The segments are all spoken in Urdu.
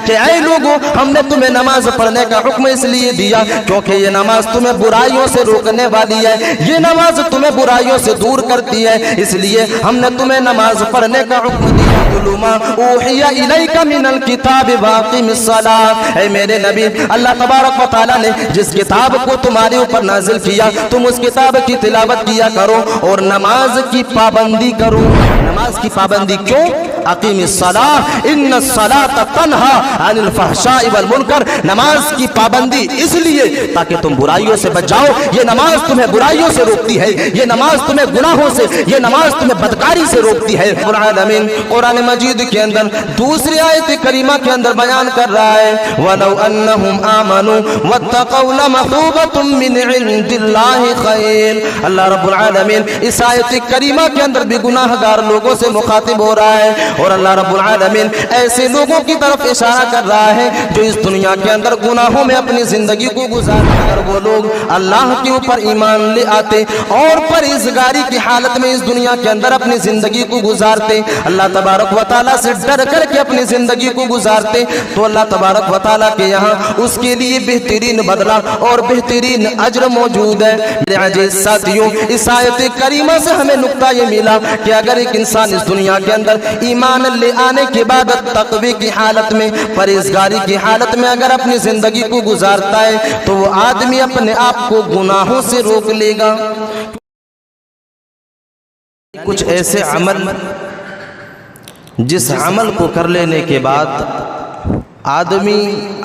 کہ اے لوگوں ہم نے تمہیں نماز پڑھنے کا حکم اس لیے دیا کیونکہ یہ نماز تمہیں برائیوں سے روکنے والی ہے، یہ نماز تمہیں برائیوں سے دور کرتی ہے، اس لیے ہم نے تمہیں نماز پڑھنے کا حکم دیا۔ ما اوحی الیک من الکتاب واقم الصلاۃ، اے میرے نبی اللہ تبارک و تعالی نے جس کتاب کو تمہارے اوپر نازل کیا تم اس کتاب کی تلاوت کیا کرو اور نماز کی پابندی کرو۔ نماز کی پابندی کیوں؟ اقیم الصلاۃ ان الصلاۃ تنہی عن الفحشاء والمنکر، نماز کی پابندی اس لیے تاکہ تم برائیوں سے بچ جاؤ، یہ نماز تمہیں برائیوں سے روکتی ہے، یہ نماز تمہیں گناہوں سے، یہ نماز تمہیں بدکاری سے روکتی ہے۔ العالمین قرآن مجید کے اندر دوسری آیت کریمہ کے اندر بیان کر رہا ہے وَلَوْ أَنَّهُمْ آمَنُوا وَاتَّقَوْا لَمَثُوبَةٌ مِّنْ عِندِ اللَّهِ خَيْرٌ۔ اللہ رب العالمین اس آیت کریمہ کے اندر بھی گناہ گار لوگوں سے مخاطب ہو رہا ہے اور اللہ رب العالمین ایسے لوگوں کی طرف اشارہ کر رہا ہے جو اس دنیا کے اندر گناہوں میں اپنی زندگی کو گزارتے، اگر وہ لوگ اللہ کے اوپر ایمان لے آتے اور پرہیزگاری کی حالت میں اس دنیا کے اندر اپنی زندگی کو گزارتے، اللہ تبارک و تعالیٰ سے ڈر کر کے اپنی زندگی کو گزارتے، تو اللہ تبارک و تعالیٰ کے یہاں اس کے لیے بہترین بدلہ اور بہترین اجر موجود ہے۔ میرے عزیز ساتھیوں، اس آیت کریمہ سے ہمیں نقطہ یہ ملا کہ اگر ایک انسان اس دنیا کے اندر ایمان لے آنے کے بعد تقوی کی حالت میں، پرہیزگاری کی حالت میں اگر اپنی زندگی کو گزارتا ہے تو وہ آدمی اپنے آپ کو گناہوں سے روک لے گا۔ کچھ ایسے عمل جس عمل کو کر لینے کے بعد آدمی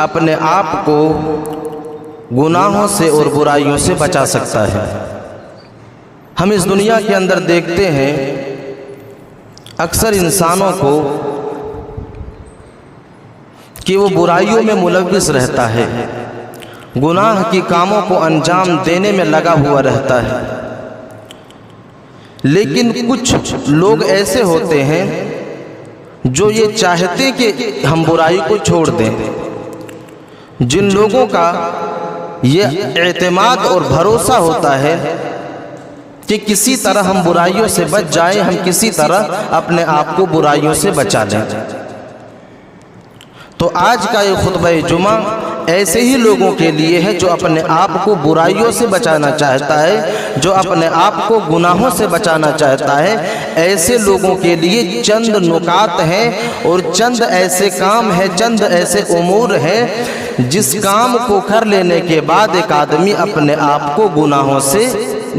اپنے آپ کو گناہوں سے اور برائیوں سے بچا سکتا ہے۔ ہم اس دنیا کے اندر دیکھتے ہیں اکثر انسانوں کو کہ وہ برائیوں میں ملوث رہتا ہے، گناہ کی کاموں کو انجام دینے میں لگا ہوا رہتا ہے، لیکن کچھ لوگ ایسے ہوتے ہیں جو یہ چاہتے کہ ہم برائی کو چھوڑ دیں، جن لوگوں کا یہ اعتماد اور بھروسہ ہوتا ہے کہ کسی طرح ہم برائیوں سے بچ جائیں، ہم کسی طرح اپنے آپ کو برائیوں سے بچا لیں۔ تو آج کا یہ خطبہ جمعہ ایسے ہی لوگوں کے لیے ہے جو اپنے آپ کو برائیوں سے بچانا چاہتا ہے، جو اپنے آپ کو گناہوں سے بچانا چاہتا ہے، ایسے لوگوں کے لیے چند نکات ہیں اور چند ایسے کام ہیں، چند ایسے امور ہیں جس کام کو کر لینے کے بعد ایک آدمی اپنے آپ کو گناہوں سے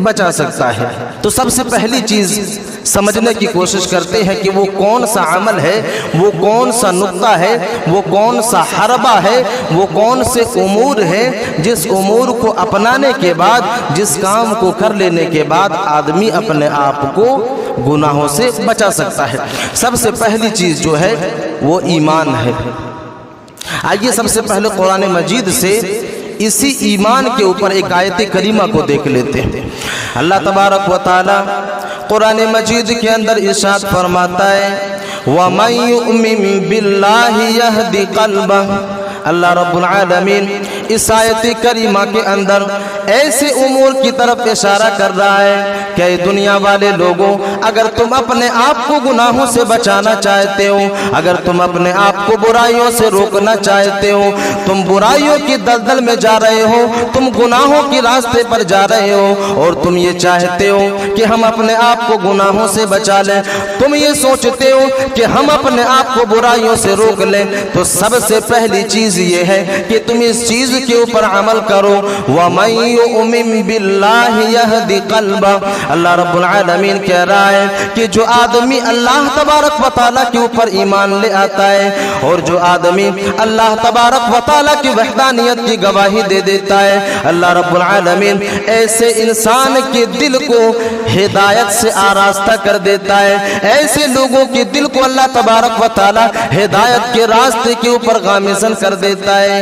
بچا سکتا ہے۔ تو سب سے پہلی چیز سمجھنے کی کوشش کرتے ہیں کہ وہ کون سا عمل ہے، وہ کون سا نقطہ ہے، وہ کون سا حربہ ہے، وہ کون سے امور ہیں جس امور کو اپنانے کے بعد، جس کام کو کر لینے کے بعد آدمی اپنے آپ کو گناہوں سے بچا سکتا ہے۔ سب سے پہلی چیز جو ہے وہ ایمان ہے۔ آئیے سب سے پہلے قرآن مجید سے اسی ایمان کے اوپر ایک آیت کریمہ کو دیکھ لیتے ہیں۔ اللہ تبارک و تعالی قرآن مجید کے اندر ارشاد فرماتا ہے وَمَن يُؤْمِن بِاللَّهِ يَهْدِ قَلْبَهُ۔ اللہ رب العالمین اس آیت کریمہ کے اندر ایسے امور کی طرف اشارہ کر رہا ہے کہ اے دنیا والے لوگوں، اگر تم اپنے آپ کو گناہوں سے بچانا چاہتے ہو، اگر تم اپنے آپ کو برائیوں سے روکنا چاہتے ہو، تم برائیوں کی دلدل میں جا رہے ہو، تم گناہوں کی راستے پر جا رہے ہو اور تم یہ چاہتے ہو کہ ہم اپنے آپ کو گناہوں سے بچا لیں، تم یہ سوچتے ہو کہ ہم اپنے آپ کو برائیوں سے روک لیں، تو سب سے پہلی چیز یہ ہے کہ تم اس چیز کے اوپر عمل کرو وَمَن يُؤْمِن بِاللَّهِ يَهْدِ قَلْبَهُ۔ اللہ رب العالمین کہہ رہا ہے کہ جو آدمی اللہ تبارک و تعالیٰ کے اوپر ایمان لے آتا ہے اور جو آدمی اللہ تبارک و تعالیٰ کی وحدانیت کی گواہی دے دیتا ہے، اللہ رب العالمین ایسے انسان کے دل کو ہدایت سے آراستہ کر دیتا ہے، ایسے لوگوں کے دل کو اللہ تبارک و تعالیٰ ہدایت کے راستے کے اوپر گامزن کر دیتا ہے۔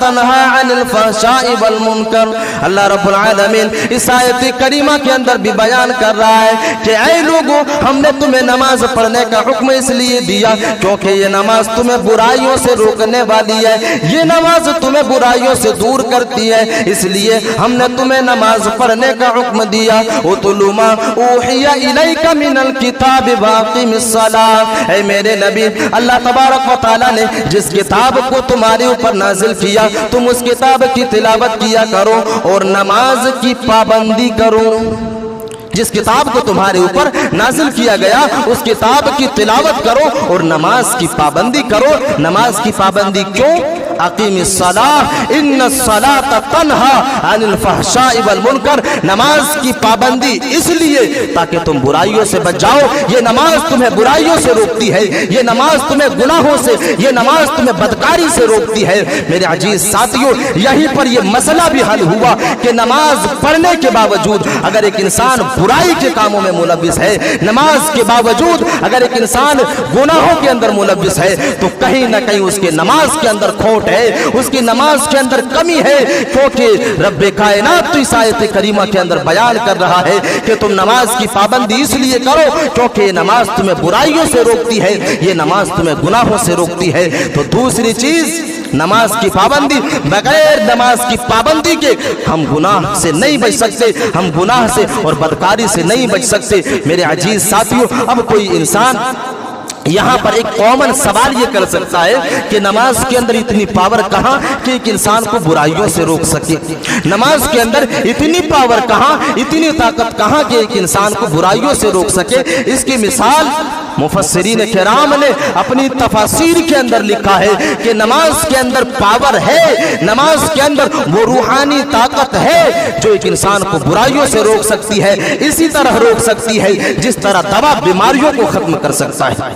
تنہا عن الفحشاء والمنکر۔ اللہ رب العالمین اس آیت کریمہ کے اندر بھی بیان کر رہا ہے کہ اے لوگوں، ہم نے تمہیں نماز پڑھنے کا حکم اس لیے دیا کیونکہ یہ نماز تمہیں برائیوں سے روکنے والی ہے، یہ نماز تمہیں برائیوں سے دور کرتی ہے، اس لیے ہم نے تمہیں نماز پڑھنے کا حکم دیا۔ اتل ما اوحی الیک من الکتاب واقم الصلاۃ، اے میرے نبی، اللہ تبارک و تعالیٰ نے جس کتاب کو تمہارے اوپر نازل کیا تم اس کتاب کی تلاوت کیا کرو اور نماز کی پابندی کرو۔ جس کتاب کو تمہارے اوپر نازل کیا گیا اس کتاب کی تلاوت کرو اور نماز کی پابندی کرو۔ نماز کی پابندی کیوں؟ اقیم الصلاۃ ان الصلاۃ تنہا عن الفحشاء والمنکر، نماز کی پابندی اس لیے تاکہ تم برائیوں سے بچ جاؤ۔ یہ نماز تمہیں برائیوں سے روکتی ہے، یہ نماز تمہیں گناہوں سے، یہ نماز تمہیں بدکاری سے روکتی ہے۔ میرے عزیز ساتھیوں، یہیں پر یہ مسئلہ بھی حل ہوا کہ نماز پڑھنے کے باوجود اگر ایک انسان برائی کے کاموں میں ملوث ہے، نماز کے باوجود اگر ایک انسان گناہوں کے اندر ملوث ہے تو کہیں نہ کہیں اس کے نماز کے اندر کھوٹ ہے، اس کی نماز کے اندر کمی ہے، کیونکہ رب کائنات تو اس آیت کریمہ کے اندر بیان کر رہا ہے کہ تم نماز کی پابندی اس لیے کرو کیونکہ یہ نماز تمہیں برائیوں سے روکتی ہے، یہ نماز تمہیں گناہوں سے روکتی ہے۔ تو دوسری چیز نماز کی پابندی، بغیر نماز کی پابندی کے ہم گناہ سے نہیں بچ سکتے، ہم گناہ سے اور بدکاری سے نہیں بچ سکتے۔ میرے عزیز ساتھیوں، اب کوئی انسان یہاں پر ایک کامن سوال یہ کر سکتا ہے کہ نماز کے اندر اتنی پاور کہاں کہ ایک انسان کو برائیوں سے روک سکے؟ نماز کے اندر اتنی پاور کہاں، اتنی طاقت کہاں کہ ایک انسان کو برائیوں سے روک سکے؟ اس کی مثال مفسرین کرام نے اپنی تفاسیر کے اندر لکھا ہے کہ نماز کے اندر پاور ہے، نماز کے اندر وہ روحانی طاقت ہے جو ایک انسان کو برائیوں سے روک سکتی ہے، اسی طرح روک سکتی ہے جس طرح دوا بیماریوں کو ختم کر سکتا ہے،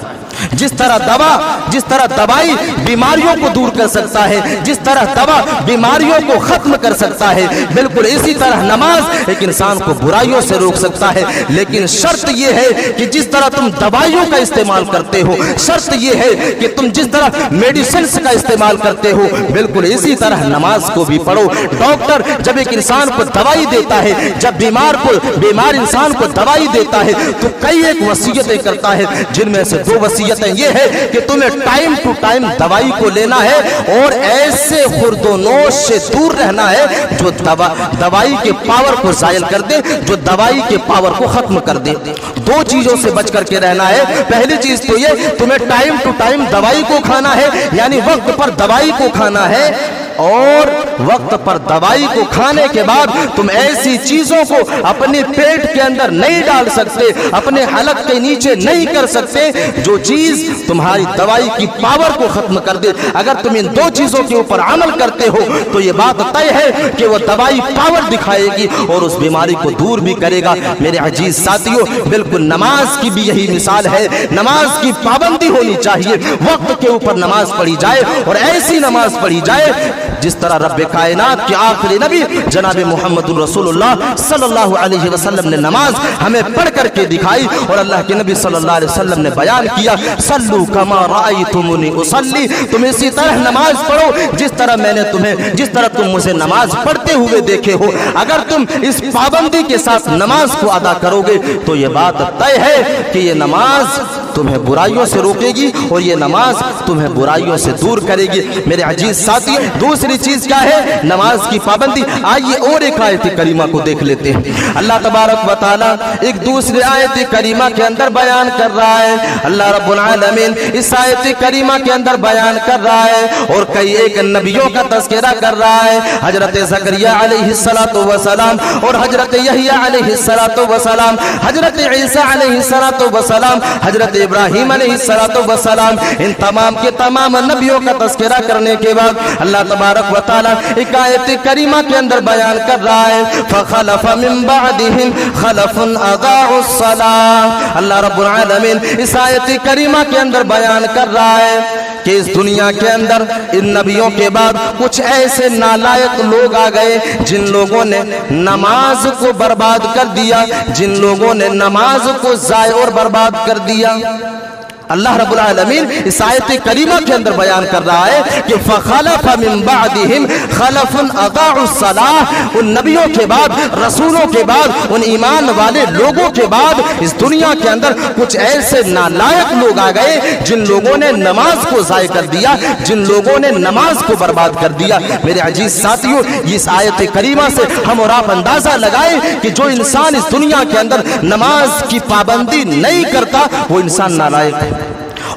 جس طرح دوائی بیماریوں کو دور کر سکتا ہے، جس طرح دوا بیماریوں کو ختم کر سکتا ہے، بالکل اسی طرح نماز ایک انسان کو برائیوں سے روک سکتا ہے۔ لیکن شرط یہ ہے کہ جس طرح تم دوائیوں کا استعمال کرتے ہو، شرط یہ ہے کہ تم جس طرح میڈیسنز کا استعمال کرتے ہو بالکل اسی طرح نماز کو بھی پڑھو۔ ڈاکٹر جب ایک انسان کو دوائی دیتا ہے، جب بیمار انسان کو دوائی دیتا ہے تو کئی ایک وصیتیں کرتا ہے، جن میں سے دو وصیتیں یہ ہے کہ تمہیں ٹائم ٹو ٹائم دوائی کو لینا ہے اور ایسے خورد و نوش سے دور رہنا ہے جو دوائی کے پاور کو زائل کر دے، جو دوائی کے پاور کو ختم کر دے۔ دو چیزوں سے بچ کر کے رہنا ہے۔ پہلی چیز تو یہ تمہیں ٹائم ٹو ٹائم دوائی کو کھانا ہے، یعنی وقت پر دوائی کو کھانا ہے، اور وقت پر دوائی کو کھانے کے بعد تم ایسی چیزوں کو اپنے پیٹ کے اندر نہیں ڈال سکتے، اپنے حلق کے نیچے نہیں کر سکتے جو چیز تمہاری دوائی کی پاور کو ختم کر دے۔ اگر تم ان دو چیزوں کے اوپر عمل کرتے ہو تو یہ بات طے ہے کہ وہ دوائی پاور دکھائے گی اور اس بیماری کو دور بھی کرے گا۔ میرے عزیز ساتھیوں، بالکل نماز کی بھی یہی مثال ہے۔ نماز کی پابندی ہونی چاہیے، وقت کے اوپر نماز پڑھی جائے اور ایسی نماز پڑھی جائے جس طرح رب کائنات کے آخری نبی جناب محمد رسول اللہ صلی اللہ علیہ وسلم نے نماز ہمیں پڑھ کر کے دکھائی، اور اللہ کے نبی صلی اللہ علیہ وسلم نے بیان کیا، صلو کما رأیتمونی اصلی، تم اسی طرح نماز پڑھو جس طرح تم مجھے نماز پڑھتے ہوئے دیکھے ہو۔ اگر تم اس پابندی کے ساتھ نماز کو ادا کرو گے تو یہ بات طے ہے کہ یہ نماز تمہیں برائیوں سے روکے گی اور یہ نماز تمہیں برائیوں سے دور کرے گی۔ میرے عزیز ساتھی، دوسری چیز کیا ہے؟ نماز کی پابندی۔ آئیے اور ایک آیت کریمہ کو دیکھ لیتے ہیں۔ اللہ تبارک و تعالی ایک دوسری آیت کریمہ کے اندر بیان کر رہا ہے، اللہ رب العالمین اس آیت کریمہ کے اندر بیان کر رہا ہے اور کئی ایک نبیوں کا تذکرہ کر رہا ہے، حضرت زکریا علیہ السلام اور حضرت یحییٰ علیہ السلام، حضرت عیسیٰ علیہ السلام، حضرت ابراہیم علیہ السلام، ان تمام کے تمام نبیوں کا تذکرہ کرنے کے بعد اللہ تبارک و تعالی ایک آیت کریمہ کے اندر بیان کر رہا ہے، فخلف من بعدهم خلف اضاعوا الصلاۃ۔ اللہ رب العالمین اس آیت کریمہ کے اندر بیان کر رہا ہے کہ اس دنیا کے اندر ان نبیوں کے بعد کچھ ایسے نالائق لوگ آ گئے جن لوگوں نے نماز کو برباد کر دیا، جن لوگوں نے نماز کو ضائع اور برباد کر دیا۔ اللہ رب العالمین اس آیت کریمہ کے اندر بیان کر رہا ہے کہ فَخَلَفَ مِن بَعْدِهِمْ خَلَفٌ أَضَاعُوا الصَّلَاةَ، ان نبیوں کے بعد، رسولوں کے بعد، ان ایمان والے لوگوں کے بعد اس دنیا کے اندر کچھ ایسے نالائق لوگ آ گئے جن لوگوں نے نماز کو ضائع کر دیا، جن لوگوں نے نماز کو برباد کر دیا۔ میرے عزیز ساتھیوں، اس آیت کریمہ سے ہم اور آپ اندازہ لگائیں کہ جو انسان اس دنیا کے اندر نماز کی پابندی نہیں کرتا وہ انسان نالائق ہے۔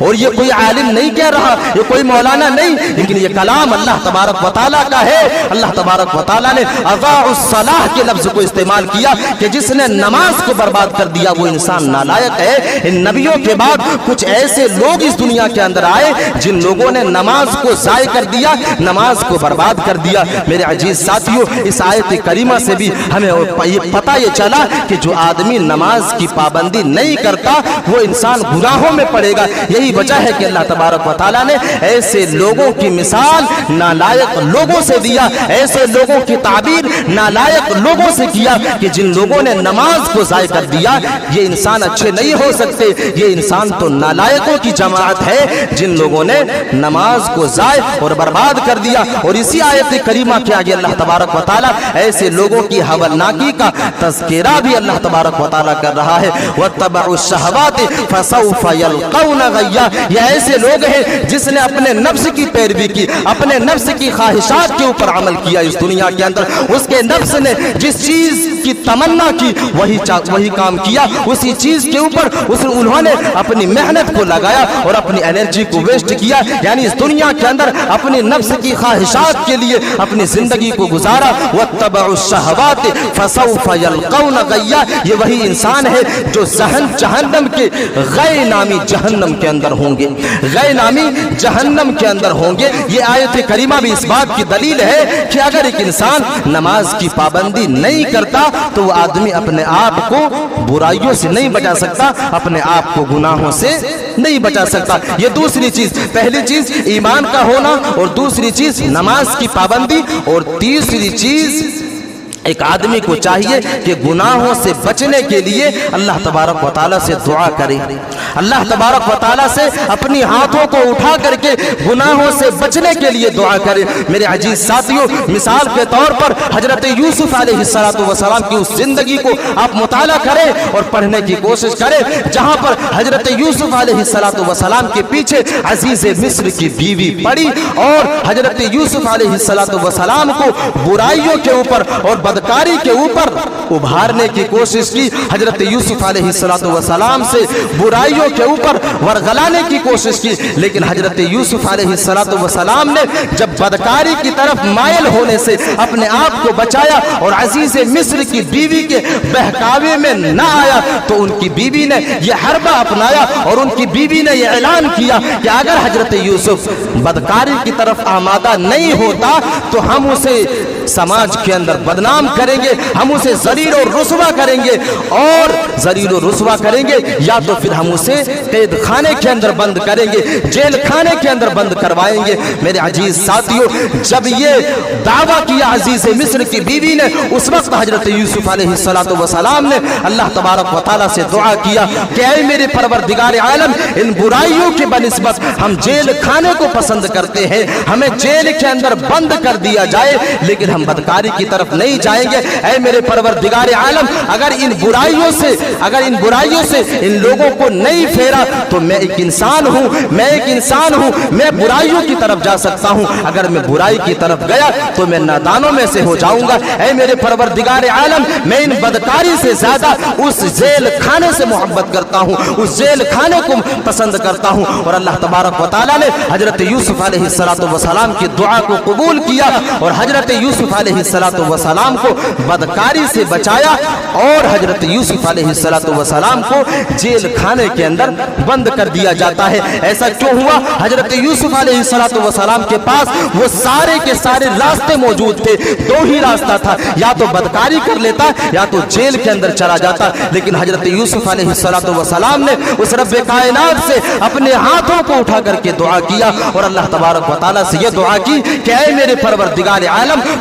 اور یہ کوئی عالم نہیں کہہ رہا، یہ کوئی مولانا نہیں، لیکن یہ کلام اللہ تبارک و تعالیٰ کا ہے۔ اللہ تبارک و تعالیٰ نے اضاعوا الصلاۃ کے لفظ کو استعمال کیا کہ جس نے نماز کو برباد کر دیا وہ انسان نالائق ہے۔ ان نبیوں کے بعد کچھ ایسے لوگ اس دنیا کے اندر آئے جن لوگوں نے نماز کو ضائع کر دیا، نماز کو برباد کر دیا۔ میرے عزیز ساتھیوں، اس آیت کریمہ سے بھی ہمیں یہ پتہ یہ چلا کہ جو آدمی نماز کی پابندی نہیں کرتا وہ انسان گناہوں میں پڑے گا۔ یہی وجہ ہے کہ اللہ تبارک و تعالیٰ نے ایسے لوگوں کی مثال نالائق لوگوں سے دیا، ایسے لوگوں کی تعبیر نالائق لوگوں سے کیا کہ جن لوگوں نے نماز کو ضائع کر دیا یہ انسان اچھے نہیں ہو سکتے، یہ انسان تو نالائقوں کی جماعت ہے جن لوگوں نے نماز کو ضائع اور برباد کر دیا۔ اور اسی آیت کریمہ کے آگے اللہ تبارک و تعالیٰ ایسے لوگوں کی ہولناکی کا تذکرہ بھی اللہ تبارک و تعالیٰ کر رہا ہے۔ وَاتَّبَعُوا الشَّهَوَاتِ فَسَوْفَ يَلْقَوْنَ غَيًّا، یہ ایسے لوگ ہیں جس نے اپنے نفس کی پیروی کی، اپنے نفس کی خواہشات کے اوپر عمل کیا اس دنیا کے اندر۔ اس کے نفس نے جس چیز کی تمنا کی وہی کام کیا، اسی چیز کے اوپر انہوں نے اپنی محنت کو لگایا اور اپنی انرجی کو ویسٹ کیا، یعنی اس دنیا کے اندر اپنی نفس کی خواہشات کے لیے اپنی زندگی کو گزارا۔ وَاتَّبَعُوا الشَّهَوَاتِ فَسَوْفَ يَلْقَوْنَ غَيًّا، یہ وہی انسان ہے جو جہنم کے غیر نامی جہنم کے اندر ہوں گے، غیر نامی جہنم کے اندر ہوں گے۔ یہ آیت کریمہ بھی اس بات کی دلیل ہے کہ اگر ایک انسان نماز کی پابندی نہیں کرتا تو وہ آدمی اپنے آپ کو برائیوں سے نہیں بچا سکتا، اپنے آپ کو گناہوں سے نہیں بچا سکتا۔ یہ دوسری چیز، پہلی چیز ایمان کا ہونا، اور دوسری چیز نماز کی پابندی، اور تیسری چیز ایک آدمی کو چاہیے کہ گناہوں سے بچنے کے لیے اللہ تبارک و تعالیٰ سے دعا کرے، اللہ تبارک و تعالیٰ سے اپنی ہاتھوں کو اٹھا کر کے گناہوں سے بچنے کے لیے دعا کرے۔ میرے عزیز ساتھیوں، مثال کے طور پر حضرت یوسف علیہ السلام کی اس زندگی کو آپ مطالعہ کریں اور پڑھنے کی کوشش کریں جہاں پر حضرت یوسف علیہ السلام کے پیچھے عزیز مصر کی بیوی پڑی اور حضرت یوسف علیہ السلام کو برائیوں کے اوپر اور بدکاری کے اوپر ابھارنے کی کوشش کی، حضرت یوسف علیہ السلام سے برائیوں کے اوپر ورغلانے کی کوشش کی، لیکن حضرت یوسف علیہ السلام نے جب بدکاری کی طرف مائل ہونے سے اپنے آپ کو بچایا اور عزیز مصر کی بیوی کے بہکاوے میں نہ آیا تو ان کی بیوی نے یہ حربہ اپنایا اور ان کی بیوی نے یہ اعلان کیا کہ اگر حضرت یوسف بدکاری کی طرف آمادہ نہیں ہوتا تو ہم اسے سماج کے اندر بدنام کریں گے، ہم اسے ذلیل و رسوا کریں گے، اور ذلیل و رسوا کریں گے یا تو پھر ہم اسے قید خانے کے اندر بند کریں گے، جیل خانے کے اندر بند کروائیں گے۔ میرے عزیز ساتھیوں، جب یہ دعویٰ کیا عزیز مصر کی بیوی نے، اس وقت حضرت یوسف علیہ السلام نے اللہ تبارک و تعالیٰ سے دعا کیا کہ اے میرے پروردگار عالم، ان برائیوں کے بنسبت ہم جیل خانے کو پسند کرتے ہیں، ہمیں جیل کے اندر بند کر دیا جائے لیکن ہم بدکاری کی طرف نہیں جائیں گے۔ اے میرے پروردگار عالم، اگر ان برائیوں سے ان لوگوں کو نہیں پھیرا تو میں ایک انسان ہوں، میں برائیوں کی طرف جا سکتا ہوں، اگر میں برائی کی طرف گیا تو میں نادانوں میں سے ہو جاؤں گا۔ اے میرے پروردگار عالم، میں ان بدکاری سے زیادہ اس جیل خانے سے محبت کرتا ہوں، اس جیل خانے کو پسند کرتا ہوں۔ اور اللہ تبارک و تعالیٰ نے حضرت یوسف علیہ السلام کی دعا کو قبول کیا اور حضرت یوسف علیہ السلام کو بدکاری سے بچایا اور حضرت یوسف علیہ السلام کو جیل خانے کے اندر بند کر دیا جاتا ہے۔ ایسا کیوں ہوا؟ حضرت یوسف علیہ السلام کے پاس وہ سارے کے سارے راستے موجود تھے، دو ہی راستہ تھا، یا تو بدکاری کر لیتا یا تو جیل کے اندر چلا جاتا، لیکن حضرت یوسف علیہ السلام نے اس رب کائنات سے اپنے ہاتھوں کو اٹھا کر کے دعا کیا اور اللہ تبارک و تعالیٰ سے یہ دعا کی کہ اے میرے پروردگار عالم،